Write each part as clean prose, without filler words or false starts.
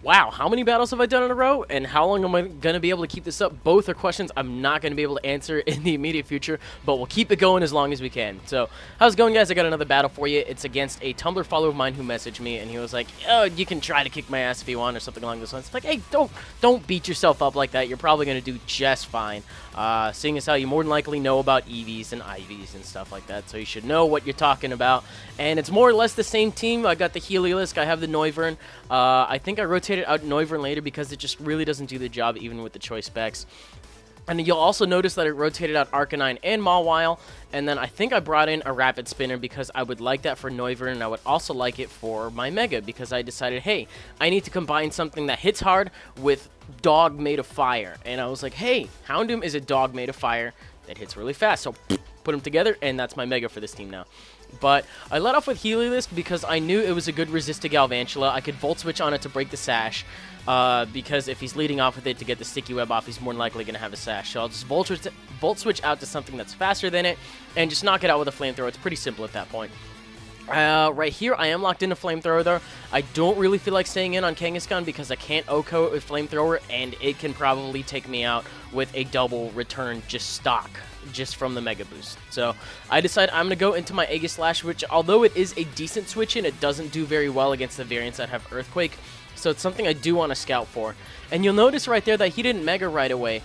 wow, how many battles have I done in a row, and how long am I going to be able to keep this up? Both are questions I'm not going to be able to answer in the immediate future, but we'll keep it going as long as we can. So, how's it going, guys? I got another battle for you. It's against a Tumblr follower of mine who messaged me, and he was like, oh, you can try to kick my ass if you want, or something along those lines. It's like, hey, don't beat yourself up like that. You're probably going to do just fine. Seeing as how you more than likely know about EVs and IVs and stuff like that, so you should know what you're talking about. And it's more or less the same team. I got the Heliolisk, I have the Noivern. I think I rotated out Noivern later because it just really doesn't do the job even with the choice specs. And you'll also notice that it rotated out Arcanine and Mawile, and then I think I brought in a Rapid Spinner because I would like that for Noivern, and I would also like it for my Mega because I decided, hey, I need to combine something that hits hard with Dog made of fire. And I was like, hey, Houndoom is a Dog made of fire that hits really fast, so put them together, and that's my Mega for this team now. But I let off with Heliolisk because I knew it was a good resist to Galvantula. I could Volt Switch on it to break the Sash, because if he's leading off with it to get the Sticky Web off, he's more than likely going to have a Sash. So I'll just Volt Switch out to something that's faster than it, and just knock it out with a Flamethrower. It's pretty simple at that point. Right here, I am locked into Flamethrower, though. I don't really feel like staying in on Kangaskhan because I can't OHKO it with Flamethrower, and it can probably take me out with a double return just stock, just from the Mega Boost. So I decide I'm going to go into my Aegislash, which although it is a decent switch-in, it doesn't do very well against the variants that have Earthquake. So it's something I do want to scout for. And you'll notice right there that he didn't Mega right away.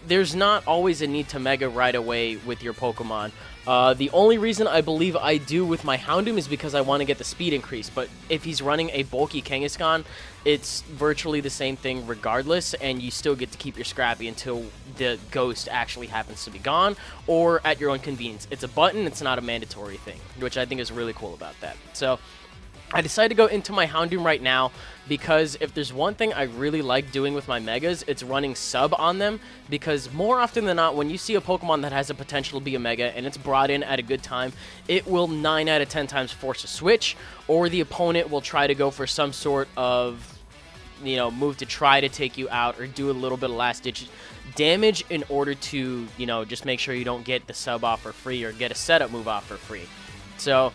There's not always a need to Mega right away with your Pokemon. The only reason I believe I do with my Houndoom is because I want to get the speed increase. But if he's running a bulky Kangaskhan, it's virtually the same thing regardless, and you still get to keep your Scrappy until the Ghost actually happens to be gone, or at your own convenience. It's a button, it's not a mandatory thing, which I think is really cool about that. So I decided to go into my Houndoom right now because if there's one thing I really like doing with my Megas, it's running Sub on them, because more often than not, when you see a Pokemon that has a potential to be a Mega and it's brought in at a good time, it will 9 out of 10 times force a switch, or the opponent will try to go for some sort of, you know, move to try to take you out or do a little bit of last-ditch damage in order to, you know, just make sure you don't get the Sub off for free or get a setup move off for free. So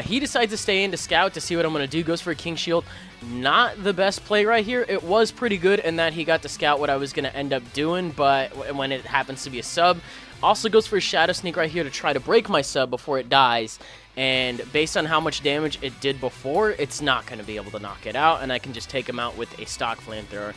he decides to stay in to scout to see what I'm going to do. Goes for a King Shield. Not the best play right here. It was pretty good in that he got to scout what I was going to end up doing, but when it happens to be a Sub. Also goes for a Shadow Sneak right here to try to break my Sub before it dies. And based on how much damage it did before, it's not going to be able to knock it out, and I can just take him out with a stock Flamethrower.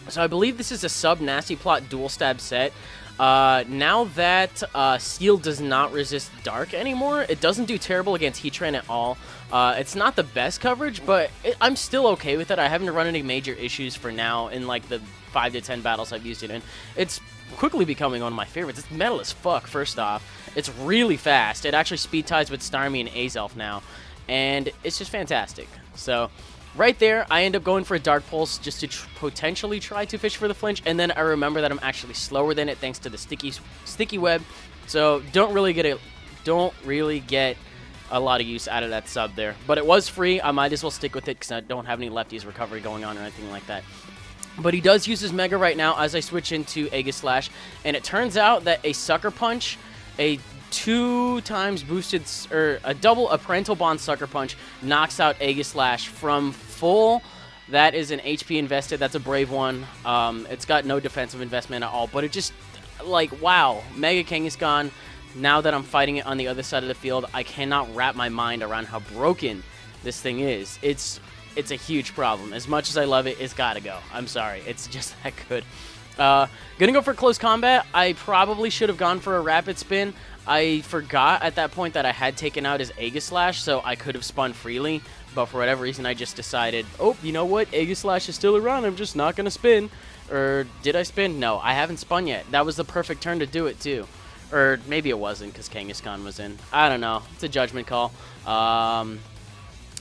So I believe this is a Sub Nasty Plot dual stab set. Now that Steel does not resist Dark anymore, it doesn't do terrible against Heatran at all. It's not the best coverage, but I'm still okay with it. I haven't run any major issues for now in like the 5 to 10 battles I've used it in. It's quickly becoming one of my favorites. It's metal as fuck, first off. It's really fast. It actually speed ties with Starmie and Azelf now, and it's just fantastic. So right there, I end up going for a Dark Pulse just to potentially try to fish for the flinch, and then I remember that I'm actually slower than it thanks to the sticky web. So don't really get a lot of use out of that Sub there. But it was free. I might as well stick with it because I don't have any lefties recovery going on or anything like that. But he does use his Mega right now as I switch into Aegislash, and it turns out that a Sucker Punch, a 2 times boosted, or a Parental Bond Sucker Punch knocks out Aegislash from full. That is an HP invested. That's a brave one. It's got no defensive investment at all, but it just, like, wow. Mega Kangaskhan, now that I'm fighting it on the other side of the field, I cannot wrap my mind around how broken this thing is. It's a huge problem. As much as I love it, it's gotta go. I'm sorry. It's just that good. Gonna go for close combat. I probably should have gone for a Rapid Spin. I forgot at that point that I had taken out his Aegislash, so I could have spun freely, but for whatever reason I just decided, oh, you know what, Aegislash is still around, I'm just not going to spin. Or did I spin? No, I haven't spun yet. That was the perfect turn to do it too. Or maybe it wasn't because Kangaskhan was in. I don't know. It's a judgment call.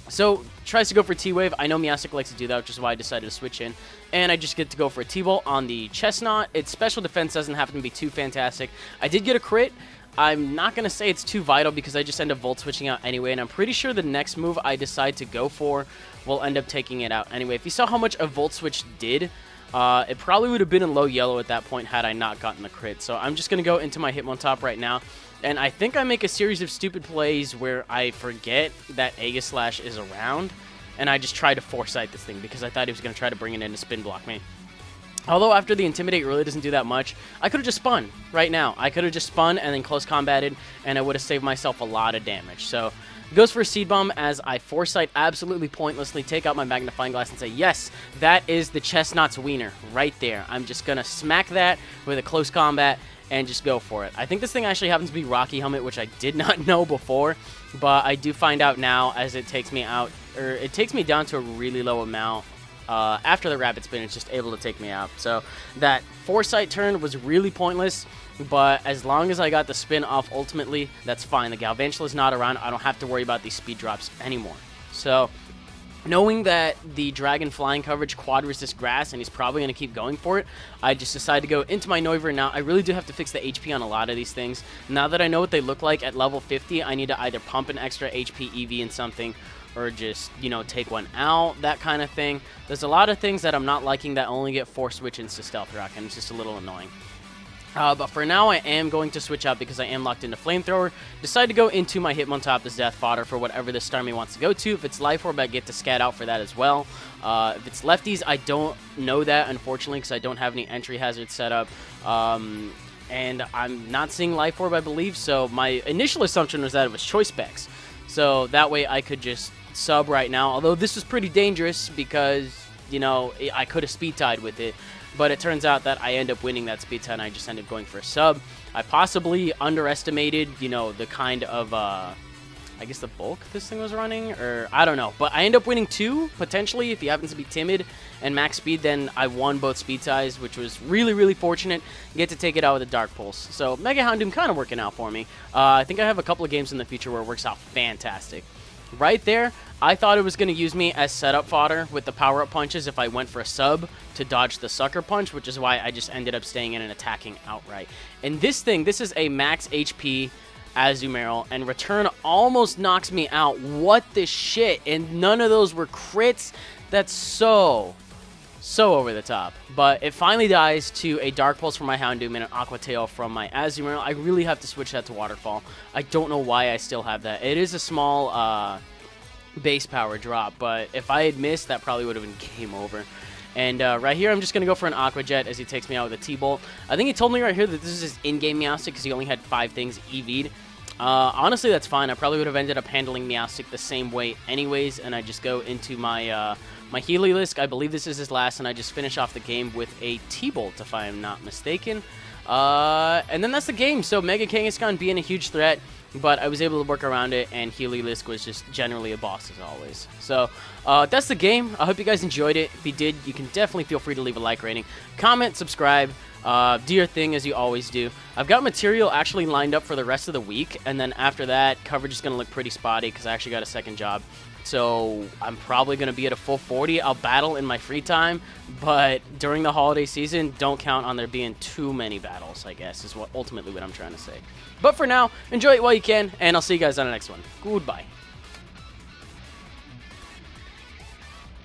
So, tries to go for T-Wave. I know Meowstic likes to do that, which is why I decided to switch in. And I just get to go for a T-Bolt on the Chestnut. Its special defense doesn't happen to be too fantastic. I did get a crit. I'm not going to say it's too vital because I just end up Volt Switching out anyway, and I'm pretty sure the next move I decide to go for will end up taking it out anyway. If you saw how much a Volt Switch did, it probably would have been in low yellow at that point had I not gotten the crit. So I'm just going to go into my Hitmontop right now, and I think I make a series of stupid plays where I forget that Aegislash is around, and I just tried to foresight this thing because I thought he was going to try to bring it in to spin block me. Although after the Intimidate really doesn't do that much, I could have just spun right now. I could have just spun and then close combated, and I would have saved myself a lot of damage. So it goes for a Seed Bomb as I Foresight absolutely pointlessly, take out my Magnifying Glass and say, yes, that is the Chestnut's wiener right there. I'm just going to smack that with a close combat and just go for it. I think this thing actually happens to be Rocky Helmet, which I did not know before, but I do find out now as it takes me out, or it takes me down to a really low amount. After the Rapid Spin, it's just able to take me out. So that Foresight turn was really pointless, but as long as I got the spin off ultimately, that's fine. The Galvantula is not around. I don't have to worry about these speed drops anymore. So knowing that the Dragon Flying coverage quad resist Grass, and he's probably going to keep going for it, I just decided to go into my Noivern. Now, I really do have to fix the HP on a lot of these things. Now that I know what they look like at level 50, I need to either pump an extra HP EV in something, or just, you know, take one out, that kind of thing. There's a lot of things that I'm not liking that only get Force Switch into Stealth Rock, and it's just a little annoying. But for now, I am going to switch out because I am locked into Flamethrower. Decide to go into my Hitmontop Death Fodder for whatever this Starmie wants to go to. If it's Life Orb, I get to scat out for that as well. If it's Lefties, I don't know that, unfortunately, because I don't have any entry hazards set up. And I'm not seeing Life Orb, I believe, so my initial assumption was that it was Choice Specs. So that way I could just sub right now, although this was pretty dangerous because, you know, I could have speed tied with it, but it turns out that I end up winning that speed tie and I just ended up going for a sub. I possibly underestimated, you know, the kind of, I guess the bulk this thing was running, or I don't know, but I end up winning 2, potentially. If he happens to be timid and max speed, then I won both speed ties, which was really, really fortunate. Get to take it out with a Dark Pulse. So Mega Houndoom kind of working out for me. I think I have a couple of games in the future where it works out fantastic. Right there, I thought it was going to use me as setup fodder with the power-up punches if I went for a sub to dodge the Sucker Punch, which is why I just ended up staying in and attacking outright. And this thing, this is a max HP Azumarill, and Return almost knocks me out. What the shit? And none of those were crits? That's so over the top. But it finally dies to a Dark Pulse from my Houndoom and an Aqua Tail from my Azumarill. I really have to switch that to Waterfall. I don't know why I still have that. It is a small base power drop, but if I had missed, that probably would have been game over. And right here, I'm just going to go for an Aqua Jet as he takes me out with a T-Bolt. I think he told me right here that this is his in-game Meowstic because he only had 5 things EV'd. Honestly, that's fine. I probably would have ended up handling Meowstic the same way anyways, and I just go into my my Heliolisk. I believe this is his last, and I just finish off the game with a T-Bolt, if I am not mistaken. And then that's the game. So Mega Kangaskhan being a huge threat, but I was able to work around it, and Heliolisk was just generally a boss as always. So that's the game. I hope you guys enjoyed it. If you did, you can definitely feel free to leave a like rating, comment, subscribe. Do your thing as you always do. I've got material actually lined up for the rest of the week, and then after that, coverage is going to look pretty spotty because I actually got a second job. So I'm probably going to be at a full 40. I'll battle in my free time, but during the holiday season, don't count on there being too many battles, I guess, is ultimately what I'm trying to say. But for now, enjoy it while you can, and I'll see you guys on the next one. Goodbye.